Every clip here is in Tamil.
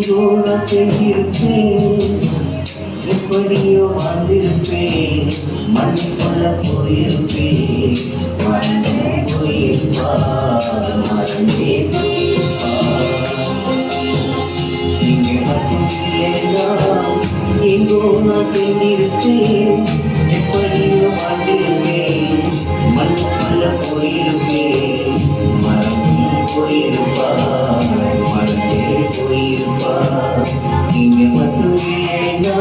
எங்கோனப்பேன் எப்படியோ வந்திருப்பேன் மண்ணுக்குள்ள போயிருப்பேன் மறந்தே போயிருப்பார் மறந்தே போயிருப்பார் இங்கே மட்டும் இல்லைனா எங்கோ நான் சென்றிருப்பேன் எப்படியோ வந்திருப்பேன் மண்ணுக்குள்ள போயிருப்பேன் மறந்தே போயிருப்பார் மறந்தே போயிருப்பார் இங்கே மட்டும் இல்லைனா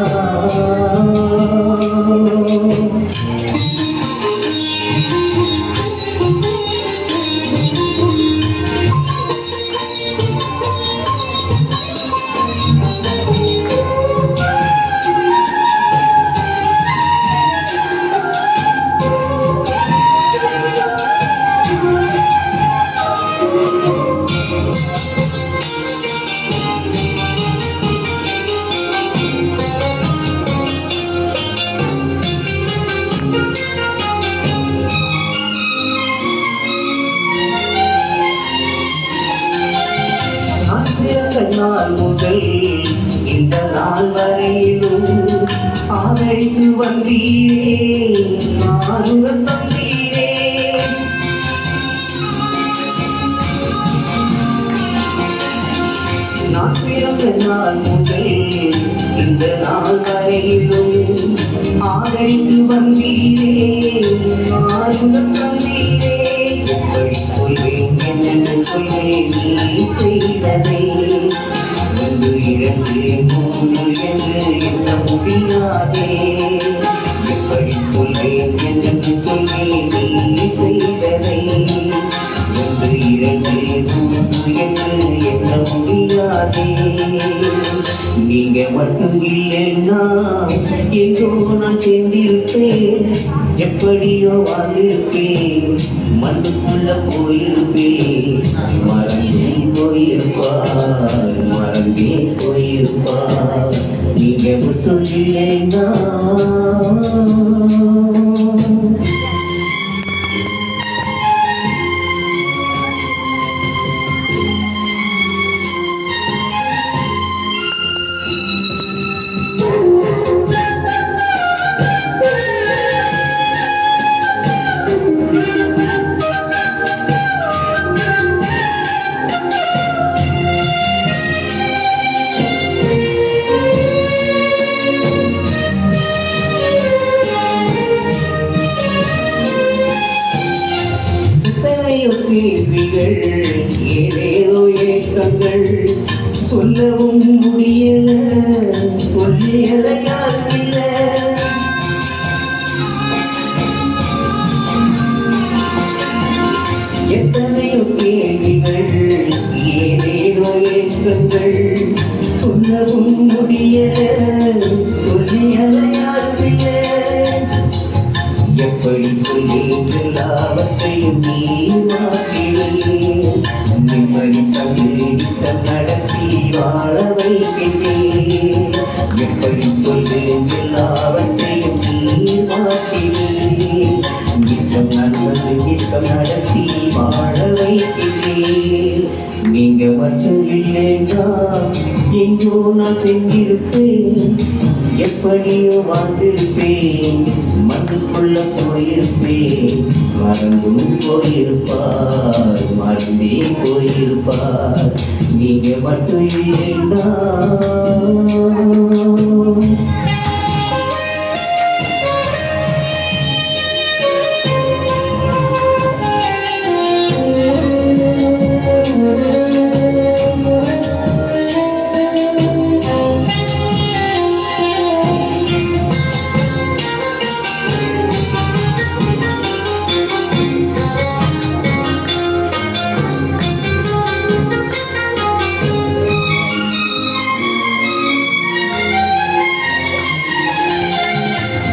நாள் முதல் இந்த நாள் வரையிலும் ஆதரித்து வந்தீரே ஆறுதல் தந்தீரே நான் பிறந்த நாள் முதல் இந்த நாள் வரையிலும் ஆதரித்து வந்தீரே ஆறுதல் தந்தீரே எப்படி சொல்வேன் என்று சொல்வேன் நீ செய்ததே ஒன்று இரண்டு மூன்று என்று எண்ண முடியாதே எப்படி சொல்வேன் என்று சொல்வேன் நீ செய்ததை ஒன்று இரண்டு மூன்று என்று எண்ண முடியாதே நீங்க மட்டும் இல்லைன்னா எங்கோ நான் சேர்ந்திருப்பேன் எப்படியோ வாழ்ந்திருப்பேன் மண்ணுக்குள்ள போயிருப்பேன் மறந்தே போயிருப்பார் மறந்தே போயிருப்பார் நீங்க மட்டும் இல்லைன்னா கேள்விகள் ஏதேதோ ஏக்கங்கள் சொல்லவும் முடியல சொல்லியலையாகில்ல எத்தனையோ கேள்விகள் ஏதேதோ ஏக்கங்கள் சொல்லவும் முடியல சொல்லியலையாகில்ல எப்படி சொல்லி எல்லாவற்றையும் நீ மாற்றினேன் நிம்மதி தந்திரித்தம் நடத்தி வாழ வைக்கிறேன் எப்படி சொல்லி எல்லாவற்றையும் நீ மாற்றினேன் நித்தம் நல்லது நித்தம் நடத்தி வாழ வைக்கிறேன் நீங்க மட்டும் இல்லைன்னா எங்கோ நான் செஞ்சிருப்பேன் எப்படியோ வாழ்ந்திருப்பேன் மண்ணுக்குள்ள போயிருப்பேன் மறந்தும் போயிருப்பார் மறந்தே போயிருப்பார் நீங்க மட்டும் இல்லைன்னா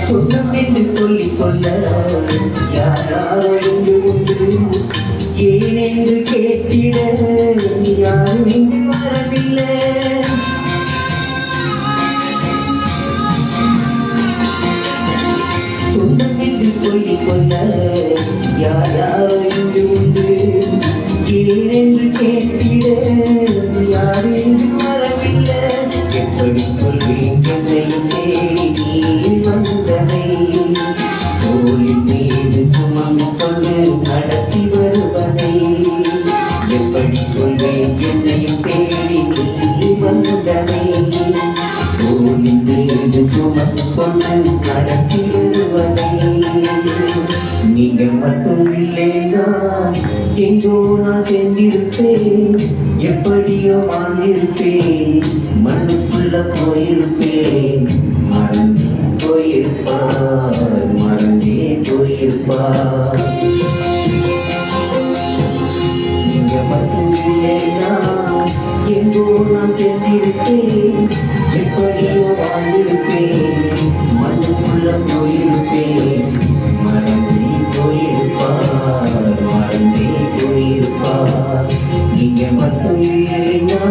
சொந்தம் என்று சொல்லிக்கொள்ள யாரோ என்று உண்டு ஏனென்று கேட்டிட யாரும் இங்கு வரவில்லை சொந்தம் என்று சொல்லிக்கொள்ள யாரோ என்று உண்டு ஏனென்று கேட்டிட யாரும் இங்கு வரவில்லை மனமே ஓடிந்து சுமக்கொண்டு நடத்திடுவதே நீங்க மட்டும் இல்லைனா எங்கோ நான் சென்றிருப்பேன் எப்படியோ வாழ்ந்திருப்பேன் மண்ணுக்குள்ள போயிருப்பேன் மறந்தே போயிருப்பார் மறந்தே போயிருப்பார் நீங்க மட்டும் இல்லைனா எங்கோ நான் சென்றிருப்பேன் எப்படியோ வாழ்ந்திருப்பேன் மண்ணுக்குள்ள போயிருப்பேன் மறந்தே போயிருப்பார் மறந்தே போயிருப்பார் நீங்க மட்டும் இல்லைனா